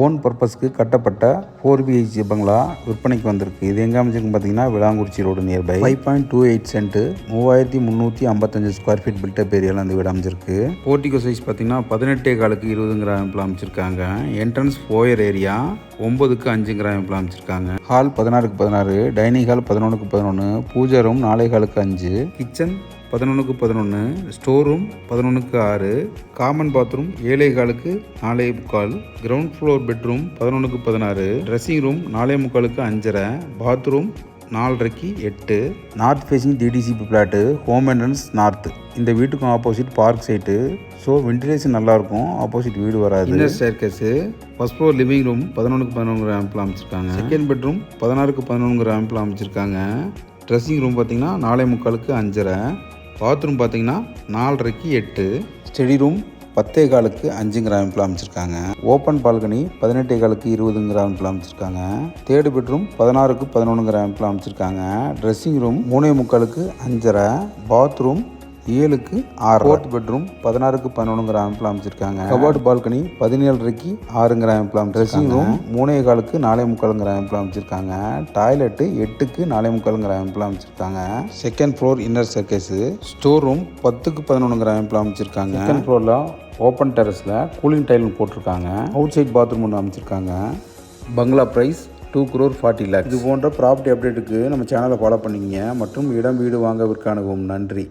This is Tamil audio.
ஓன் பர்பஸ்க்கு கட்டப்பட்ட 4 BHK பங்களா விற்பனைக்கு வந்திருக்கு. இது எங்கே அமைச்சிருக்குன்னு பார்த்தீங்கன்னா Vilankurichi road nearby. 5.28 cent 3355 square feet built up ஏரியாவில் அந்த வீடு அமைச்சிருக்கு. போர்ட்டிகோ சைஸ் பார்த்தீங்கன்னா 18 20 அமைப்பில் அமைச்சிருக்காங்க. என்ட்ரன்ஸ் ஃபோயர் ஏரியா 9க்கு 5 அமைப்பில் அமைச்சிருக்காங்க. ஹால் 16க்கு 16, டைனிங் ஹால் 11க்கு 11, பூஜை ரூம் 4.15க்கு 5, கிச்சன் 11க்கு 11, ஸ்டோர் ரூம் 11க்கு 6, காமன் பாத்ரூம் 7.15க்கு 4.25, கிரவுண்ட் ஃப்ளோர் பெட்ரூம் 11க்கு 16, ட்ரெஸ்ஸிங் ரூம் 4.25க்கு 5.5, பாத்ரூம் 4.5க்கு 8. North facing DTCP plot, home entrance north. இந்த வீட்டுக்கும் opposite park side. So ventilation நல்லாயிருக்கும், ஆப்போசிட் வீடு வராது. Inner staircase, first floor living room 11க்கு 11 அமைப்பில் அமைச்சிருக்காங்க. செகண்ட் பெட்ரூம் 16க்கு 11 அமைப்பில் அமைச்சிருக்காங்க. ட்ரெஸ்ஸிங் ரூம் பார்த்தீங்கன்னா 4.25க்கு 5.5, பாத்ரூம் பார்த்தீங்கன்னா 4.5க்கு 8, ஸ்டடி ரூம் 10.15க்கு 5 அமைப்பில் அமைச்சிருக்காங்க. ஓப்பன் பால்கனி 18.15க்கு 20 அமைப்பில் அமைச்சிருக்காங்க. தேர்டு பெட்ரூம் 16க்கு 11 அமைப்பில் அமைச்சிருக்காங்க. ட்ரெஸ்ஸிங் ரூம் 3.25க்கு 5.5, பாத்ரூம் 7க்கு 6. ஃபோர்த் பெட்ரூம் 16க்கு 11 அமைப்பில் அமைச்சிருக்காங்க. கபோர்டு பால்கனி 17.5க்கு 6 அமைப்பில் அமைச்சிருக்காங்க. ட்ரெஸ்ஸிங் ரூம் 3.25க்கு 4.25 அமைப்பில் அமைச்சிருக்காங்க. டாய்லெட்டு 8க்கு 4.25 அமைப்பில் அமைச்சிருக்காங்க. Second floor inner staircase, store room 10க்கு 11 அமைப்பில் அமைச்சிருக்காங்க. செகண்ட் ஃப்ளோரில் ஓப்பன் டெரஸில் கூலிங் டைல் போட்டிருக்காங்க. அவுட் சைட் பாத்ரூம் ஒன்று அமைச்சிருக்காங்க. பங்களா ப்ரைஸ் 2,40 lakhs. இது போன்ற ப்ராப்பர்ட்டி அப்டேட்டுக்கு நம்ம சேனலை ஃபாலோ பண்ணிக்கங்க. மற்றும் இடம் வீடு வாங்க விற்க அணுகவும். நன்றி.